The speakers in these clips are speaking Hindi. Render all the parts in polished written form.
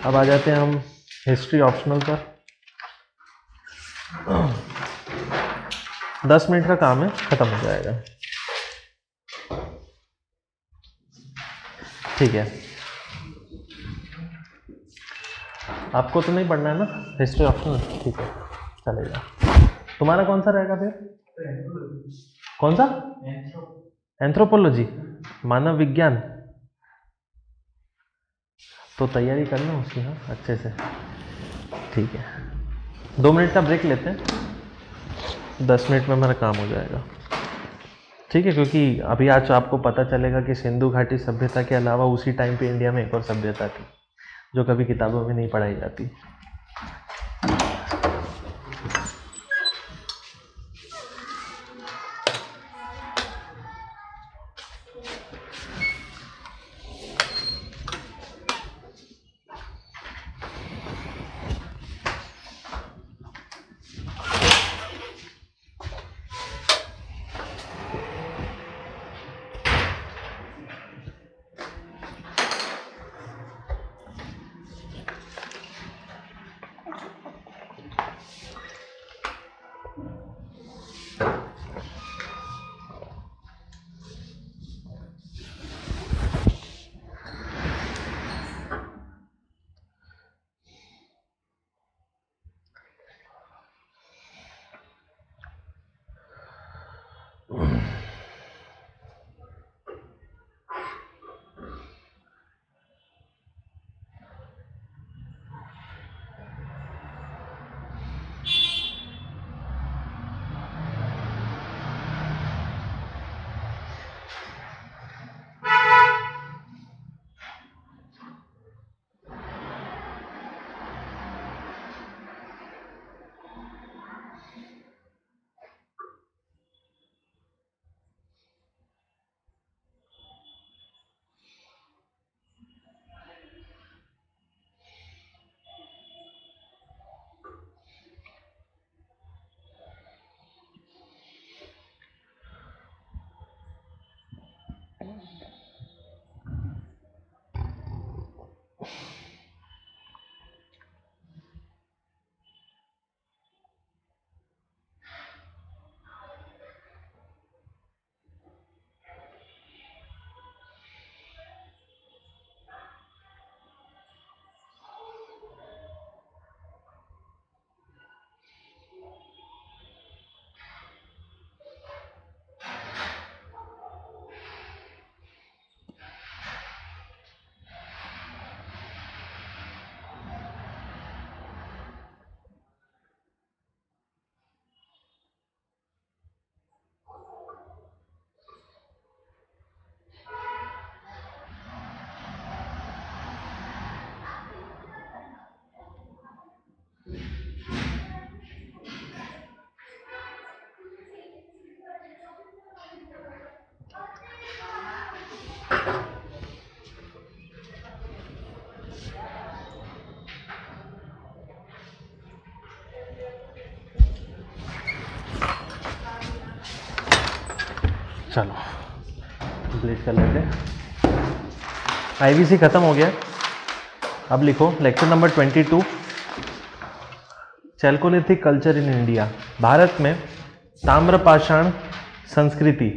अब आ जाते हैं हम हिस्ट्री ऑप्शनल पर। 10 मिनट का काम है, खत्म हो जाएगा। ठीक है, आपको तो नहीं पढ़ना है ना हिस्ट्री ऑप्शनल? ठीक है, चलेगा। तुम्हारा कौन सा रहेगा फिर? कौन सा? एंथ्रोपोलॉजी, मानव विज्ञान। तो तैयारी करना उसकी, हाँ अच्छे से। ठीक है, 2 मिनट का ब्रेक लेते हैं, 10 मिनट में हमारा काम हो जाएगा। ठीक है, क्योंकि अभी आज आपको पता चलेगा कि सिंधु घाटी सभ्यता के अलावा उसी टाइम पे इंडिया में एक और सभ्यता थी जो कभी किताबों में नहीं पढ़ाई जाती। चलो कंप्लीट कर लेते हैं। आईवीसी खत्म हो गया। अब लिखो lecture number 22, Chalcolithic culture in India. Bharat में ताम्रपाषाण संस्कृति,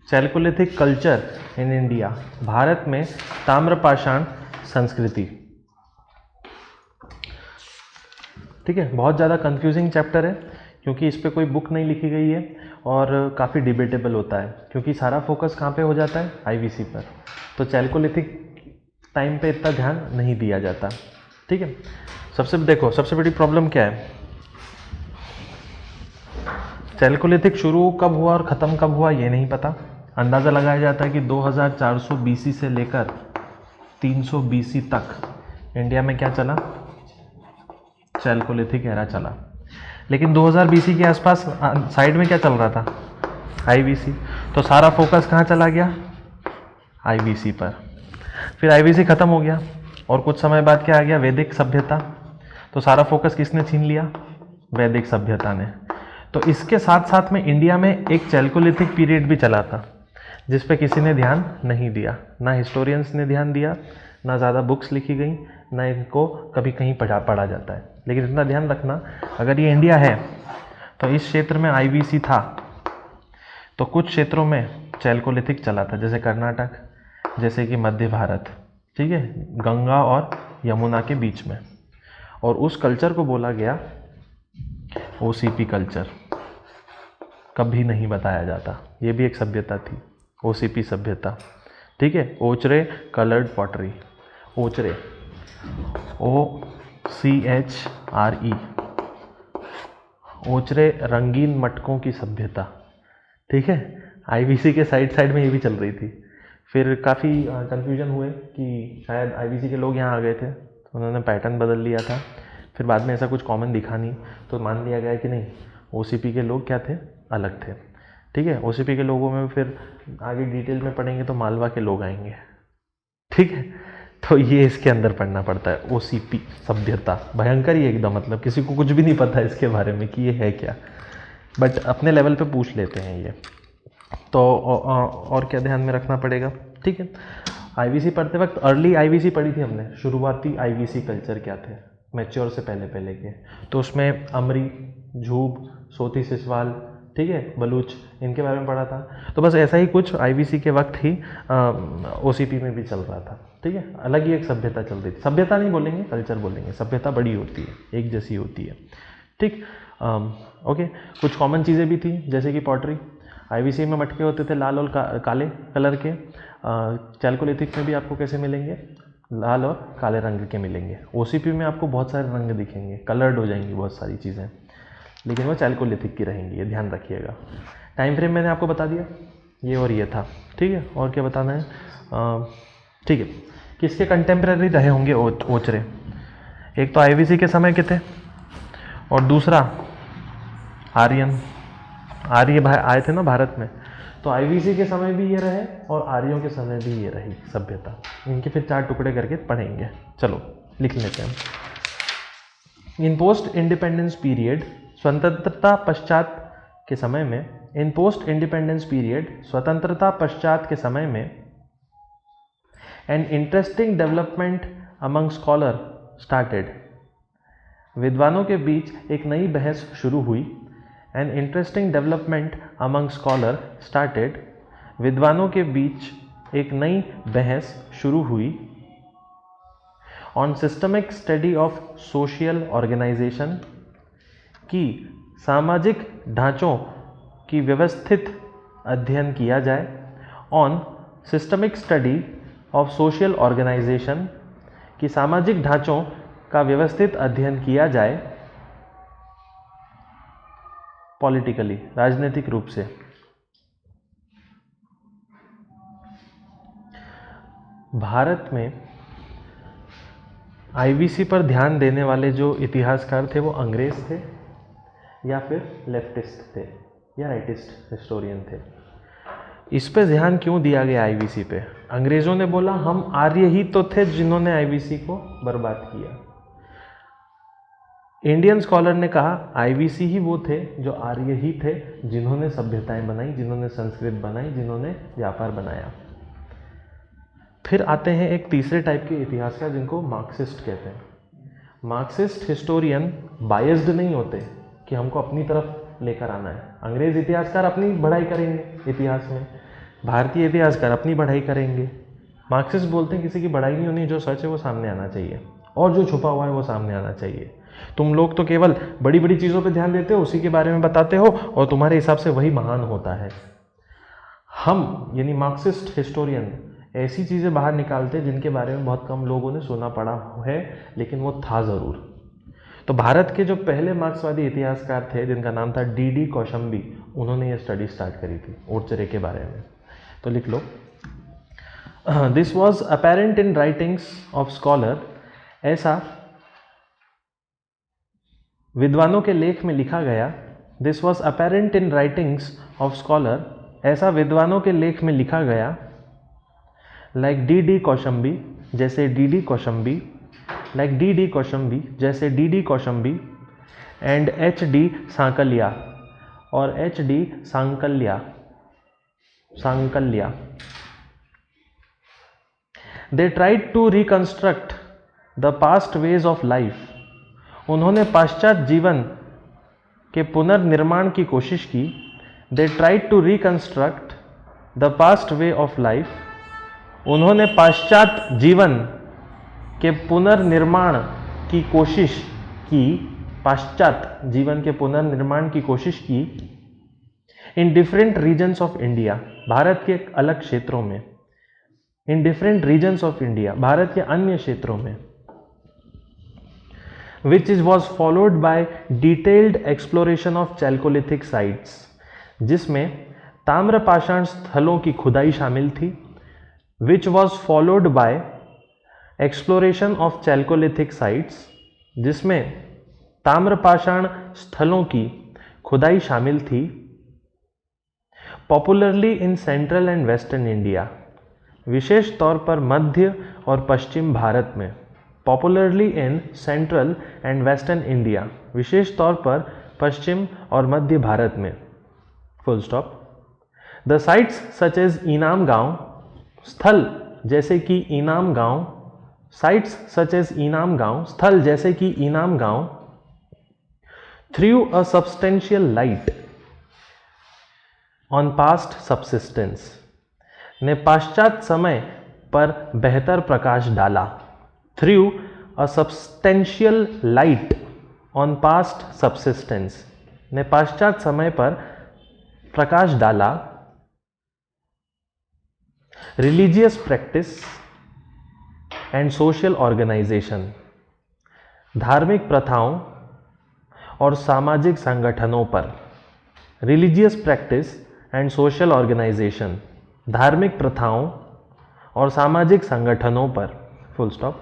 Chalcolithic culture in India, Bharat में ताम्रपाषाण संस्कृति। ठीक है, बहुत ज़्यादा कंफ्यूजिंग चैप्टर है क्योंकि इस पर कोई बुक नहीं लिखी गई है और काफ़ी डिबेटेबल होता है क्योंकि सारा फोकस कहाँ पे हो जाता है? आईवीसी पर। तो चैल्कोलिथिक टाइम पे इतना ध्यान नहीं दिया जाता। ठीक है, सबसे बड़ी प्रॉब्लम क्या है? चैल्कोलिथिक शुरू कब हुआ और ख़त्म कब हुआ ये नहीं पता। अंदाज़ा लगाया जाता है कि 2400 बीसी से लेकर 300 बीसी तक इंडिया में क्या चला? चैल्कोलिथिक एरा चला। लेकिन 2000 बीसी के आसपास साइड में क्या चल रहा था? आईवीसी। तो सारा फोकस कहाँ चला गया? आईवीसी पर। फिर आईवीसी खत्म हो गया और कुछ समय बाद क्या आ गया? वैदिक सभ्यता। तो सारा फोकस किसने छीन लिया? वैदिक सभ्यता ने। तो इसके साथ साथ में इंडिया में एक चैल्कोलिथिक पीरियड भी चला था जिस पे किसी ने ध्यान नहीं दिया, ना हिस्टोरियंस ने ध्यान दिया, ना ज़्यादा बुक्स लिखी गई, ना इनको कभी कहीं पढ़ा जाता है। लेकिन इतना ध्यान रखना, अगर ये इंडिया है तो इस क्षेत्र में आईवीसी था, तो कुछ क्षेत्रों में चैल्कोलिथिक चला था, जैसे कर्नाटक, जैसे कि मध्य भारत, ठीक है, गंगा और यमुना के बीच में। और उस कल्चर को बोला गया ओसीपी कल्चर, कभी नहीं बताया जाता। ये भी एक सभ्यता थी, ओसीपी सभ्यता, ठीक है। ओचरे कलर्ड पॉटरी, ओचरे, OCHRE, ओचरे रंगीन मटकों की सभ्यता, ठीक है। आईवीसी के साइड में ये भी चल रही थी। फिर काफ़ी कन्फ्यूजन हुए कि शायद आईवीसी के लोग यहाँ आ गए थे, तो उन्होंने पैटर्न बदल लिया था। फिर बाद में ऐसा कुछ कॉमन दिखा नहीं, तो मान लिया गया कि नहीं, ओसीपी के लोग क्या थे, अलग थे, ठीक है। ओसीपी के लोगों में फिर आगे डिटेल में पढ़ेंगे तो मालवा के लोग आएंगे, ठीक है। तो ये इसके अंदर पढ़ना पड़ता है, ओसीपी सभ्यता, भयंकर ही एकदम, मतलब किसी को कुछ भी नहीं पता इसके बारे में कि ये है क्या, बट अपने लेवल पे पूछ लेते हैं ये। तो और क्या ध्यान में रखना पड़ेगा, ठीक है। आईवीसी पढ़ते वक्त अर्ली आईवीसी पढ़ी थी हमने, शुरुआती आईवीसी कल्चर क्या थे, मैच्योर से पहले के, तो उसमें अमरी, झूब, सोती सिसवाल, ठीक है, बलूच, इनके बारे में पढ़ा था। तो बस ऐसा ही कुछ आईवीसी के वक्त ही ओसीपी में भी चल रहा था, ठीक है। अलग ही एक सभ्यता चल रही थी, सभ्यता नहीं बोलेंगे, कल्चर बोलेंगे, सभ्यता बड़ी होती है, एक जैसी होती है, ठीक। ओके, कुछ कॉमन चीज़ें भी थी, जैसे कि पॉटरी, आईवीसी में मटके होते थे लाल और काले कलर के, चैल्कोलिथिक में भी आपको कैसे मिलेंगे, लाल और काले रंग के मिलेंगे। ओसीपी में आपको बहुत सारे रंग दिखेंगे, कलर्ड हो जाएंगी बहुत सारी चीज़ें, लेकिन वो चैल्कोलिथिक की रहेंगी, ये ध्यान रखिएगा। टाइम फ्रेम मैंने आपको बता दिया, ये और ये था, ठीक है। और क्या बताना है, ठीक है, किसके कंटेम्प्रेरी रहे होंगे ओचरे, एक तो आईवीसी के समय के थे, और दूसरा आर्य भाई आए थे ना भारत में, तो आईवीसी के समय भी ये रहे और आर्यों के समय भी ये रही सभ्यता। इनके फिर 4 टुकड़े करके पढ़ेंगे, चलो लिख लेते हैं। इन पोस्ट इंडिपेंडेंस पीरियड, स्वतंत्रता पश्चात के समय में, इन पोस्ट इंडिपेंडेंस पीरियड, स्वतंत्रता पश्चात के समय में, an interesting development among scholar started, विद्वानों के बीच एक नई बहस शुरू हुई। An interesting development among scholar started, विद्वानों के बीच एक नई बहस शुरू हुई। On systemic study of social organisation, की सामाजिक ढांचों की व्यवस्थित अध्ययन किया जाए। On systemic study of social organisation, की सामाजिक ढांचों का व्यवस्थित अध्ययन किया जाए। पॉलिटिकली, राजनीतिक रूप से। भारत में आईवीसी पर ध्यान देने वाले जो इतिहासकार थे वो अंग्रेज थे या फिर लेफ्टिस्ट थे या राइटिस्ट हिस्टोरियन थे। इस पे ध्यान क्यों दिया गया आईवीसी पे? अंग्रेजों ने बोला हम आर्य ही तो थे जिन्होंने आईवीसी को बर्बाद किया। इंडियन स्कॉलर ने कहा आईवीसी ही वो थे जो आर्य ही थे जिन्होंने सभ्यताएं बनाई, जिन्होंने संस्कृत बनाई, जिन्होंने व्यापार बनाया। फिर आते हैं एक तीसरे टाइप के इतिहासकार जिनको मार्क्सिस्ट कहते हैं। मार्क्सिस्ट हिस्टोरियन बायस्ड नहीं होते कि हमको अपनी तरफ लेकर आना है। अंग्रेज इतिहासकार अपनी बढ़ाई करेंगे इतिहास में, भारतीय इतिहासकार अपनी बढ़ाई करेंगे। मार्क्सिस्ट बोलते हैं किसी की बढ़ाई नहीं होनी, जो सच है वो सामने आना चाहिए और जो छुपा हुआ है वो सामने आना चाहिए। तुम लोग तो केवल बड़ी बड़ी चीज़ों पे ध्यान देते हो, उसी के बारे में बताते हो और तुम्हारे हिसाब से वही महान होता है। हम यानी मार्क्सिस्ट हिस्टोरियन ऐसी चीज़ें बाहर निकालते हैं जिनके बारे में बहुत कम लोगों ने सुना पड़ा है, लेकिन वो था ज़रूर। तो भारत के जो पहले मार्क्सवादी इतिहासकार थे जिनका नाम था डी कौशंबी, उन्होंने ये स्टडी स्टार्ट करी थी ओरचरे के बारे में। तो लिख लो, this was apparent in writings of scholar, ऐसा विद्वानों के लेख में लिखा गया। This was apparent in writings of scholar, ऐसा विद्वानों के लेख में लिखा गया। लाइक डी कौशंबी, जैसे D Kosambi, like D Kosambi, जैसे D Kosambi, and HD Sankalia, और HD Sankalia, Sankalia. They tried to reconstruct the past ways of life. उन्होंने पाश्चात्य जीवन के पुनर्निर्माण की कोशिश की। They tried to reconstruct the past way of life. उन्होंने पाश्चात्य जीवन के पुनर्निर्माण की कोशिश की, पाश्चात्य जीवन के पुनर्निर्माण की कोशिश की in different regions of India, Bharat के अलग क्षेत्रों में। In different regions of India, Bharat के अन्य क्षेत्रों में। Which is was followed by detailed exploration of chalcolithic sites, जिसमें ताम्रपाषाण स्थलों की खुदाई शामिल थी। Which was followed by exploration of chalcolithic sites, जिसमें ताम्रपाषाण स्थलों की खुदाई शामिल थी। Popularly in central and western India, विशेष तौर पर मध्य और पश्चिम भारत में। Popularly in central and western India, विशेष तौर पर पश्चिम और मध्य भारत में। Full stop. The sites such as Inamgaon, स्थल जैसे कि इनाम गांव। Sites such as Inamgaon, स्थल जैसे कि Inamgaon. Through a substantial light on past subsistence, ने पाश्चात्य समय पर बेहतर प्रकाश डाला। Through a substantial light on past subsistence, ने पाश्चात्य समय पर प्रकाश डाला। Religious practice and social organisation, धार्मिक प्रथाओं और सामाजिक संगठनों पर। Religious practice and social organisation, धार्मिक प्रथाओं और सामाजिक संगठनों पर। Full stop.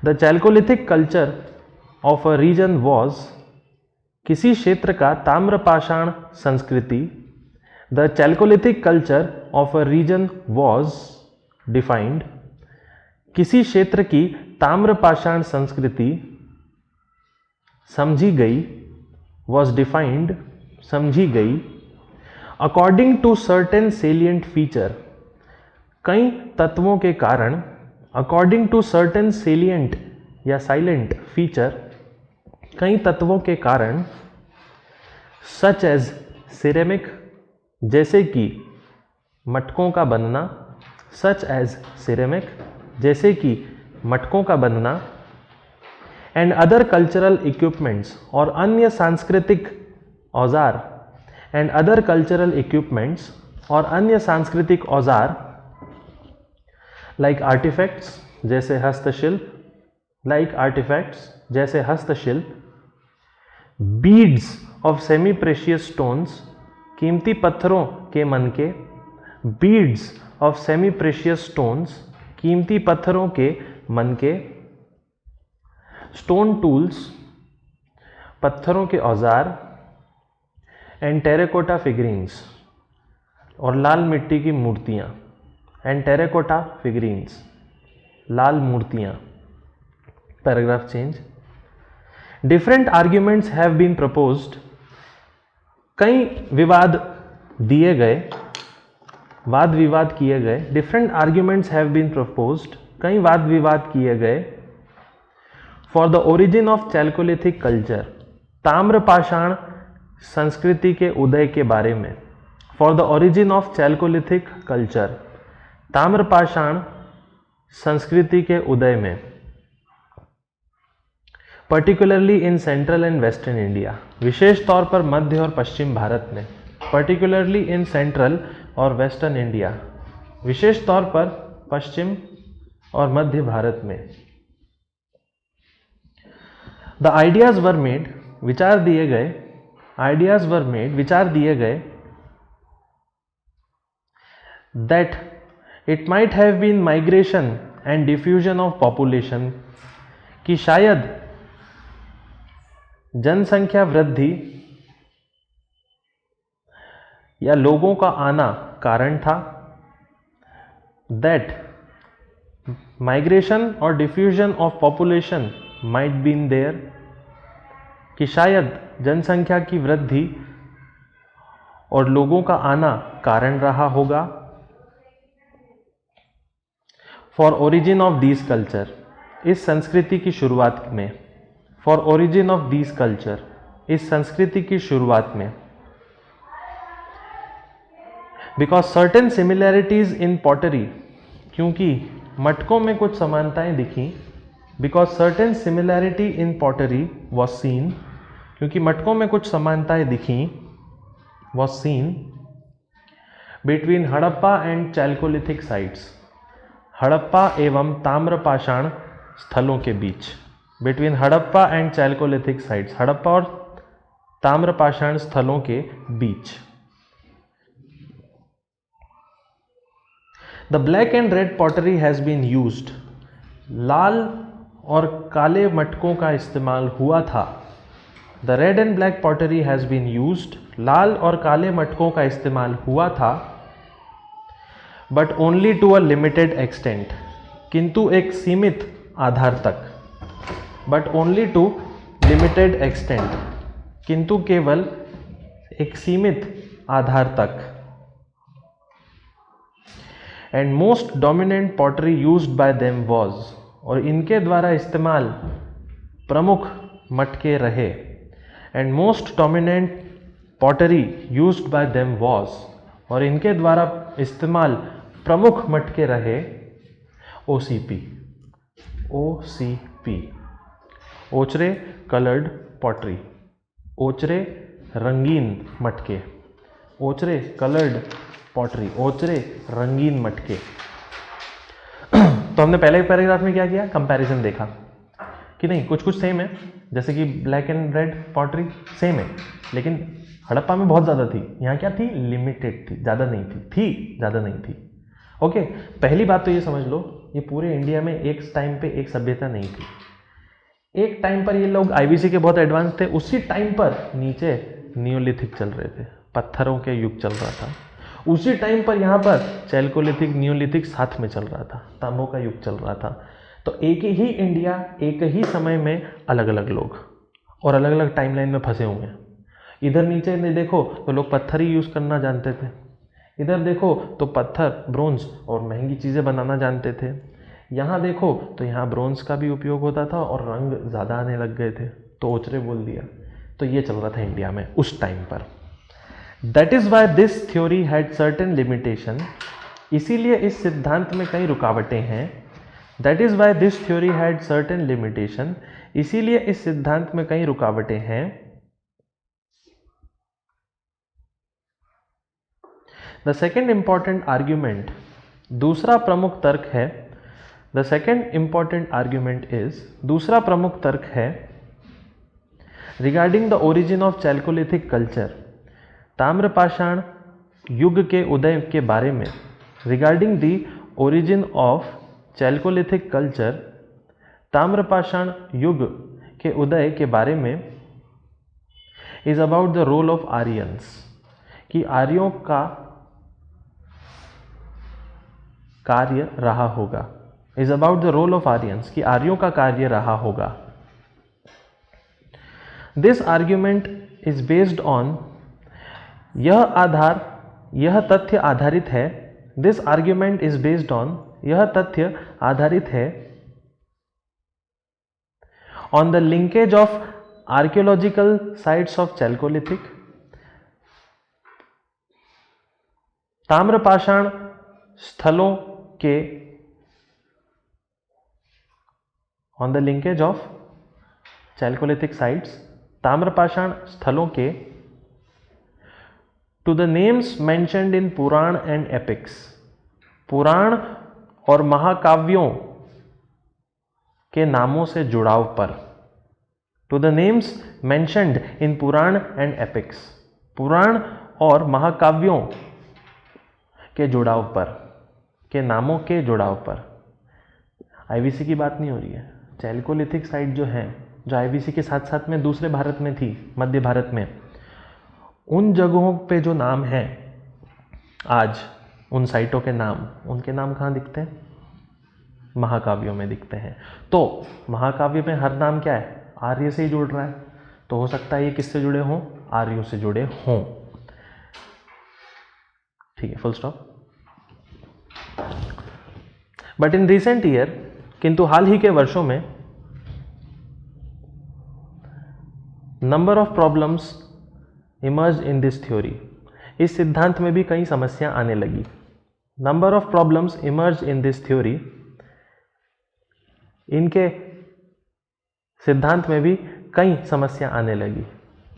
The chalcolithic culture of a region was, किसी क्षेत्र का ताम्रपाषाण संस्कृति। The chalcolithic culture of a region was defined, किसी क्षेत्र की ताम्रपाषाण संस्कृति समझी गई। वॉज डिफाइंड, समझी गई। According to certain salient feature, कई तत्वों के कारण। अकॉर्डिंग टू सर्टेन सेलिएंट या साइलेंट फीचर, कई तत्वों के कारण। सच एज सिरेमिक, जैसे कि मटकों का बनना। सच एज सिरेमिक, जैसे कि मटकों का बनना। एंड अदर कल्चरल इक्विपमेंट्स, और अन्य सांस्कृतिक औजार। एंड अदर कल्चरल इक्विपमेंट्स, और अन्य सांस्कृतिक औजार। लाइक आर्टिफैक्ट्स, जैसे हस्तशिल्प। लाइक आर्टिफैक्ट्स, जैसे हस्तशिल्प। Beads of semi precious stones, कीमती पत्थरों के मनके। Beads of semi precious stones, कीमती पत्थरों के मनके। स्टोन टूल्स, पत्थरों के औजार। एंड टेराकोटा फिगरीन्स, और लाल मिट्टी की मूर्तियाँ। एंड टेराकोटा फिगरीन्स, लाल मूर्तियाँ। Paragraph change. Different arguments have been proposed, कई विवाद दिए गए, वाद विवाद किए गए। Different arguments have been proposed, कई वाद विवाद किए गए। For the origin of chalcolithic culture, ताम्रपाषाण संस्कृति के उदय के बारे में। For the origin of chalcolithic culture, ताम्रपाषाण संस्कृति के उदय में। Particularly in central and western India, विशेष तौर पर मध्य और पश्चिम भारत में। पर्टिकुलरली इन सेंट्रल और वेस्टर्न इंडिया, विशेष तौर पर पश्चिम और मध्य भारत में। द आइडियाज वर मेड, विचार दिए गए। आइडियाज वर मेड, विचार दिए गए। That it might have been migration and diffusion of population, कि शायद जनसंख्या वृद्धि या लोगों का आना कारण था। दैट माइग्रेशन और diffusion of population might been there, कि शायद जनसंख्या की वृद्धि और लोगों का आना कारण रहा होगा। For origin of these culture, इस संस्कृति की शुरुआत में, for origin of these culture, इस संस्कृति की शुरुआत में, because certain similarities in pottery, क्योंकि मटकों में कुछ समानताएं दिखी, because certain similarity in pottery was seen, क्योंकि मटकों में कुछ समानताएं दिखी, was seen between Harappa and chalcolithic sites, Harappa एवं ताम्रपाषाण स्थलों के बीच, between Harappa and chalcolithic sites, Harappa और ताम्रपाषाण स्थलों के बीच। The black and red pottery has been used, लाल और काले मटकों का इस्तेमाल हुआ था। The red and black pottery has been used, लाल और काले मटकों का इस्तेमाल हुआ था, but only to a limited extent, किंतु एक सीमित आधार तक, but only to limited extent, किंतु केवल एक सीमित आधार तक। And most dominant pottery used by them was, और इनके द्वारा इस्तेमाल प्रमुख मटके रहे। And most dominant pottery used by them was, और इनके द्वारा इस्तेमाल प्रमुख मटके रहे OCP, OCP, ओचरे कलर्ड पॉटरी, ओचरे रंगीन मटके, ओचरे कलर्ड पॉटरी, ओचरे रंगीन मटके। तो हमने पहले पैराग्राफ में क्या किया, कंपैरिजन देखा कि नहीं कुछ कुछ सेम है, जैसे कि black and red pottery same है, लेकिन हड़प्पा में बहुत ज़्यादा थी, यहाँ क्या थी, लिमिटेड थी, ज़्यादा नहीं थी ज़्यादा नहीं थी। ओके, पहली बात तो ये समझ लो, ये पूरे इंडिया में एक टाइम पे एक सभ्यता नहीं थी। एक टाइम पर ये लोग IBC के बहुत एडवांस थे, उसी टाइम पर नीचे नियोलिथिक चल रहे थे, पत्थरों के युग चल रहा था। उसी टाइम पर यहाँ पर चैल्कोलिथिक नियोलिथिक साथ में चल रहा था, तांबों का युग चल रहा था। तो एक ही इंडिया, एक ही समय में अलग अलग लोग और अलग अलग टाइमलाइन में फंसे हुए हैं। इधर नीचे में देखो तो लोग पत्थर ही यूज़ करना जानते थे, इधर देखो तो पत्थर, ब्रोंज और महंगी चीज़ें बनाना जानते थे। यहाँ देखो तो यहाँ ब्रोंज का भी उपयोग होता था और रंग ज़्यादा आने लग गए थे, तो ओचरे बोल दिया। तो ये चल रहा था इंडिया में उस टाइम पर। That is why this theory had certain limitation, इसीलिए इस सिद्धांत में कई रुकावटें हैं। That is why this theory had certain limitation, इसीलिए इस सिद्धांत में कई रुकावटें हैं। द सेकेंड इंपॉर्टेंट आर्ग्यूमेंट, दूसरा प्रमुख तर्क है, the second important argument is, दूसरा प्रमुख तर्क है, regarding the origin of chalcolithic culture, ताम्रपाषाण युग के उदय के बारे में, regarding the origin of chalcolithic culture, ताम्रपाषाण युग के उदय के बारे में, is about the role of Aryans, कि आर्यों का कार्य रहा होगा, is about the role of Aryans, कि आर्यों का कार्य रहा होगा। This argument is based on, यह तथ्य आधारित है, this argument is based on, यह तथ्य आधारित है, on the linkage of archaeological sites of chalcolithic, ताम्रपाषाण स्थलों के, on the linkage of chalcolithic sites, ताम्रपाषाण स्थलों के, to the names mentioned in Purana and epics, Purana और महाकाव्यों के नामों से जुड़ाव पर, to the names mentioned in Purana and epics, Purana और महाकाव्यों के जुड़ाव पर, के नामों के जुड़ाव पर। IBC की बात नहीं हो रही है, चैल्कोलिथिक साइट जो है, जो IBC के साथ साथ में दूसरे भारत में थी, मध्य भारत में, उन जगहों पे जो नाम हैं आज, उन साइटों के नाम, उनके नाम कहाँ दिखते हैं, महाकाव्यों में दिखते हैं। तो महाकाव्य में हर नाम क्या है, आर्य से ही जुड़ रहा है, तो हो सकता है ये किससे जुड़े हों, आर्यों से जुड़े हों। ठीक है, full stop. But in recent year, किंतु हाल ही के वर्षों में number of problems emerge in this theory, इस सिद्धांत में भी कई समस्या आने लगी। Number of problems emerge in this theory, इनके सिद्धांत में भी कई समस्या आने लगी।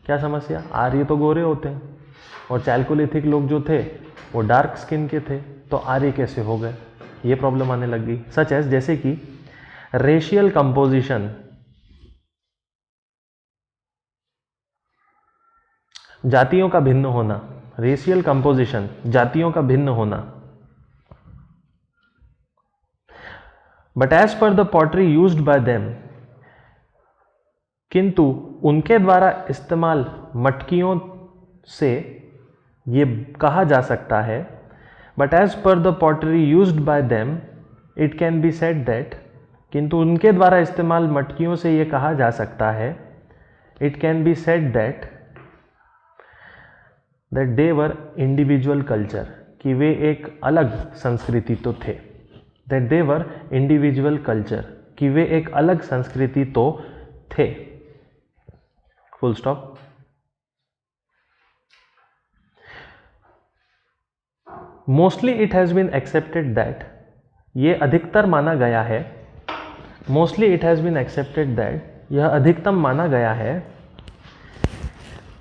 क्या समस्या? आर्य तो गोरे होते हैं और चैल्कोलिथिक लोग जो थे वो डार्क स्किन के थे, तो आर्य कैसे हो गए, ये प्रॉब्लम आने लग गई। सच एज, जैसे कि रेशियल कंपोजिशन, जातियों का भिन्न होना, रेशियल कंपोजिशन, जातियों का भिन्न होना। But as per the pottery used by them, किंतु उनके द्वारा इस्तेमाल मटकियों से ये कहा जा सकता है, but as per the pottery used by them it can be said that, किंतु उनके द्वारा इस्तेमाल मटकियों से ये कहा जा सकता है, it can be said that they were individual culture, कि वे एक अलग संस्कृति तो थे। That they were individual culture, कि वे एक अलग संस्कृति तो थे। Full stop. Mostly it has been accepted that, ये अधिकतर माना गया है, mostly it has been accepted that, यह अधिकतम माना गया है,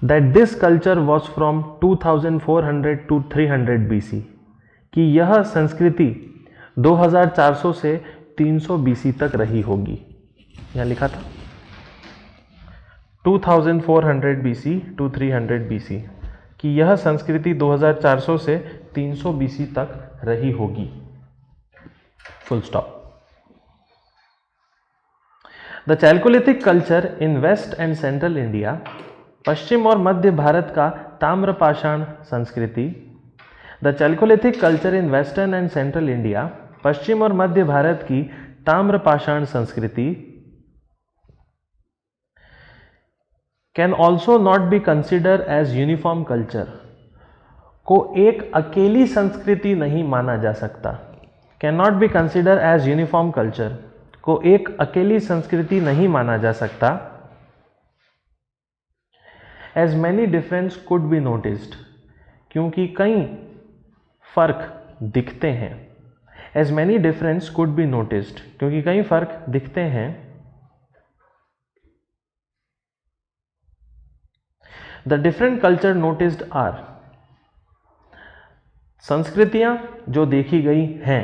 that this culture was from 2400 to 300 BC, कि यह संस्कृति 2400 से 300 BC तक रही होगी। यहाँ लिखा था 2400 BC to 300 BC, कि यह संस्कृति 2400 से 300 BC तक रही होगी। Full stop. The chalcolithic culture in west and central India, पश्चिम और मध्य भारत का ताम्रपाषाण संस्कृति। The chalcolithic culture in western and central India, पश्चिम और मध्य भारत की ताम्रपाषाण संस्कृति can also not be consider as uniform culture, को एक अकेली संस्कृति नहीं माना जा सकता। Can not be consider as uniform culture, को एक अकेली संस्कृति नहीं माना जा सकता। As many difference could be noticed, क्योंकि कई फर्क दिखते हैं। As many difference could be noticed, क्योंकि कई फर्क दिखते हैं। The different culture noticed are, संस्कृतियां जो देखी गई हैं।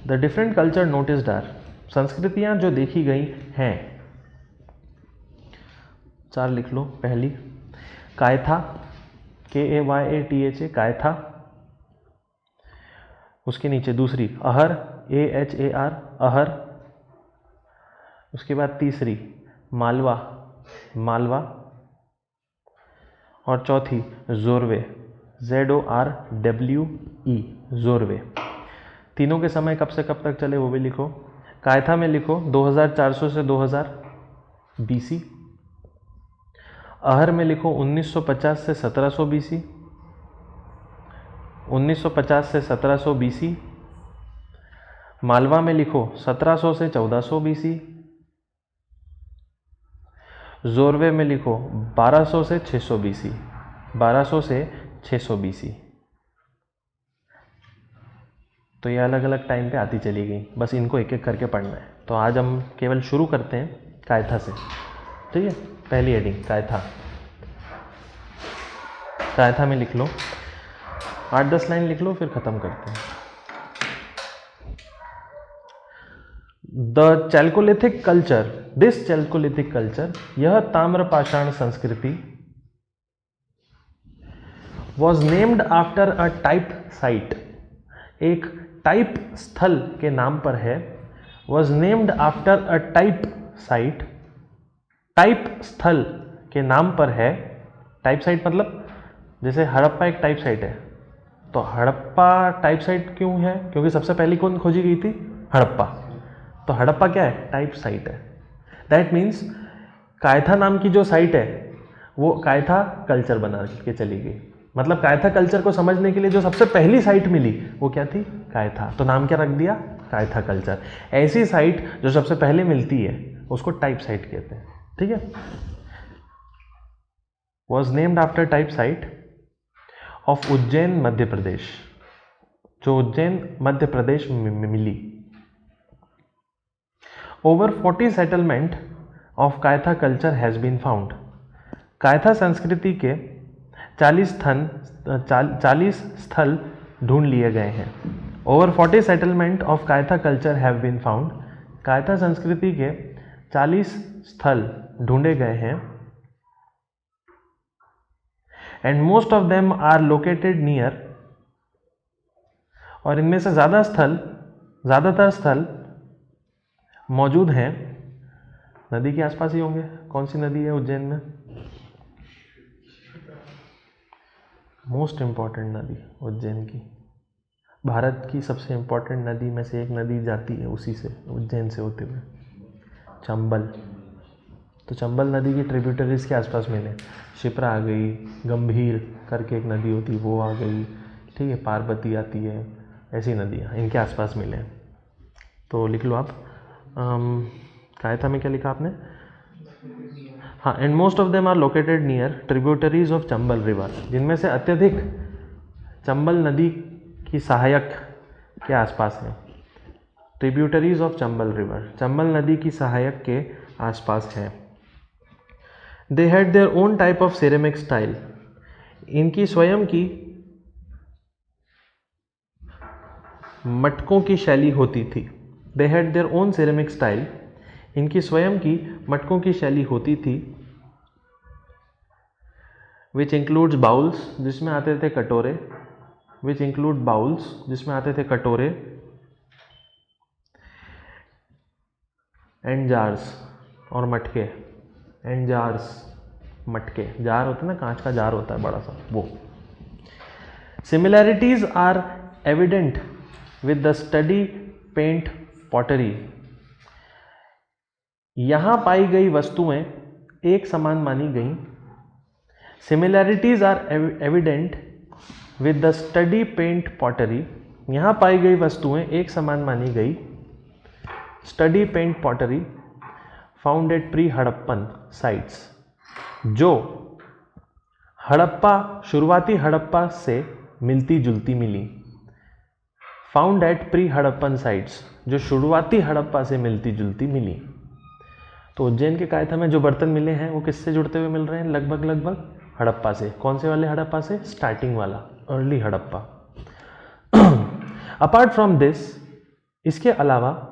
The different culture noticed are, संस्कृतियां जो देखी गई हैं। 4 लिख लो। पहली कायथा, KAYATHA, कायथा। उसके नीचे दूसरी अहर, AHAR, अहर। उसके बाद तीसरी मालवा, मालवा। और चौथी जोरवे, ZORWE, जोरवे। तीनों के समय कब से कब तक चले वो भी लिखो। कायथा में लिखो 2400 से 2000 BC। अहर में लिखो 1950 से 1700 BC, 1950 से 1700 BC। मालवा में लिखो 1700 से 1400 BC। जोरवे में लिखो 1200 से 600 BC, 1200 से 600 BC। तो ये अलग अलग टाइम पे आती चली गई, बस इनको एक एक करके पढ़ना है। तो आज हम केवल शुरू करते हैं कायथा से, ठीक है। पहली हेडिंग कायथा। कायथा में लिख लो 8-10 लाइन लिख लो, फिर खत्म करते हैं। The chalcolithic culture, this Chalcolithic culture, यह ताम्रपाषाण संस्कृति, was named after a type site, एक टाइप स्थल के नाम पर है। Was named after a type site, type स्थल के नाम पर है। टाइप साइट मतलब जैसे हड़प्पा एक टाइप साइट है, तो हड़प्पा टाइप साइट क्यों है? क्योंकि सबसे पहले कौन खोजी गई थी? हड़प्पा। तो हड़प्पा क्या है? टाइप साइट है। दैट मीन्स कायथा नाम की जो साइट है वो कायथा कल्चर बना के चली गई। मतलब कायथा कल्चर को समझने के लिए जो सबसे पहली साइट मिली वो क्या थी? कायथा। तो नाम क्या रख दिया? कायथा कल्चर। ऐसी साइट जो सबसे पहले मिलती है उसको टाइप साइट कहते हैं, ठीक है। Was named after type site of Ujjain Madhya Pradesh, जो उज्जैन मध्य प्रदेश में मिली। Over 40 settlement of Kayatha culture has been found. Kayatha संस्कृति के 40 स्थल ढूंढ लिए गए हैं। Over 40 settlement of Kayatha culture have been found. Kayatha संस्कृति के 40 स्थल ढूंढे गए हैं। And most of them are located near, और इनमें से ज़्यादातर स्थल मौजूद हैं नदी के आसपास ही होंगे। कौन सी नदी है उज्जैन में? मोस्ट इंपॉर्टेंट नदी उज्जैन की, भारत की सबसे इंपॉर्टेंट नदी में से एक नदी जाती है उसी से, उज्जैन से होते हुए, चंबल। तो चंबल नदी की ट्रिब्यूटरीज के आसपास मिले। शिप्रा आ गई, गंभीर करके एक नदी होती वो आ गई, ठीक है, पार्वती आती है, ऐसी नदियाँ इनके आसपास मिले। तो लिख लो आप। कायथा में क्या लिखा आपने? हाँ, and most of them are located near tributaries of Chambal river, जिनमें से अत्यधिक चंबल नदी की सहायक के आसपास हैं। Tributaries of Chambal river, Chambal नदी की सहायक के आसपास हैं। They had their own type of ceramic style, इनकी स्वयं की मटकों की शैली होती थी। They had their own ceramic style, इनकी स्वयं की मटकों की शैली होती थी। विच इंक्लूड्स बाउल्स, जिसमें आते थे कटोरे। विच इंक्लूड बाउल्स, जिसमें आते थे कटोरे। एंड जार्स, और मटके। एंड जार्स, मटके, जार होता है ना, कांच का जार होता है बड़ा सा, वो। Similarities are evident with the study paint pottery, यहां पाई गई वस्तुएं एक समान मानी गई। Similarities are evident with the study paint pottery, यहां पाई गई वस्तुएं एक समान मानी गई। Study paint pottery found at pre Harappan sites, जो हड़प्पा, शुरुआती हड़प्पा से मिलती जुलती मिली। Found at pre Harappan sites, जो शुरुआती हड़प्पा से मिलती जुलती मिली। तो उज्जैन के कायथा में जो बर्तन मिले हैं वो किससे जुड़ते हुए मिल रहे हैं? लगभग हड़प्पा से। कौन से वाले हड़प्पा से? स्टार्टिंग वाला, early Harappa. Apart from this, इसके अलावा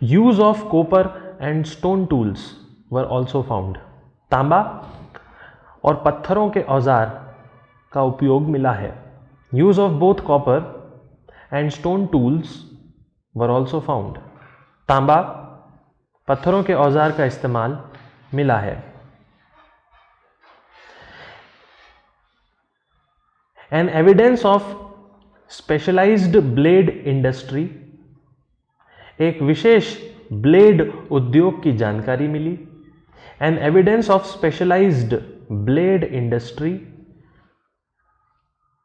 use of copper and stone tools were also found, तांबा और पत्थरों के औजार का उपयोग मिला है। Use of both copper and stone tools were also found, तांबा, पत्थरों के औजार का इस्तेमाल मिला है। An evidence of specialized blade industry, एक विशेष ब्लेड उद्योग की जानकारी मिली। An evidence of specialized blade industry,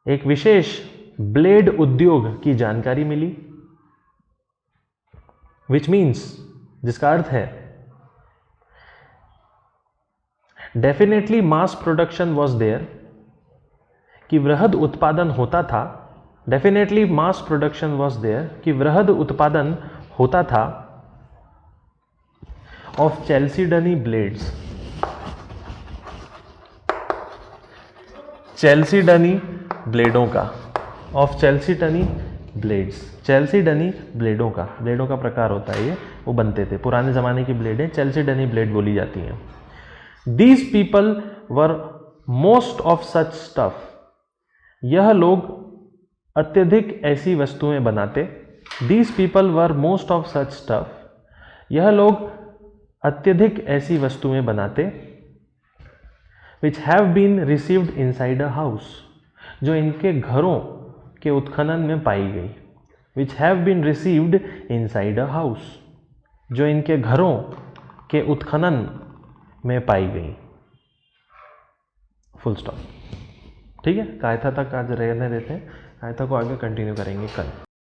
एक विशेष ब्लेड उद्योग की जानकारी मिली। विच मीन्स, जिसका अर्थ है definitely mass production was there, कि वृहद उत्पादन होता था। Definitely mass production was there, कि वृहद उत्पादन होता था। ऑफ चेल्सीडनी ब्लेड्स, चेल्सीडनी ब्लेडों का, ऑफ चेल्सीडनी ब्लेड्स, चेल्सीडनी ब्लेडों का प्रकार होता है ये, वो बनते थे, पुराने ज़माने की ब्लेडें चेल्सीडनी ब्लेड बोली जाती हैं। These people were most of such stuff, यह लोग अत्यधिक ऐसी वस्तुएं बनाते। These people were most of such stuff, यह लोग अत्यधिक ऐसी वस्तुएं बनाते। Which have been received inside a house, जो इनके घरों के उत्खनन में पाई गई। Which have been received inside a house, जो इनके घरों के उत्खनन में पाई गई। Full stop. ठीक है, कायथा तक आज रहने देते हैं, कायथा को आगे कंटिन्यू करेंगे कल।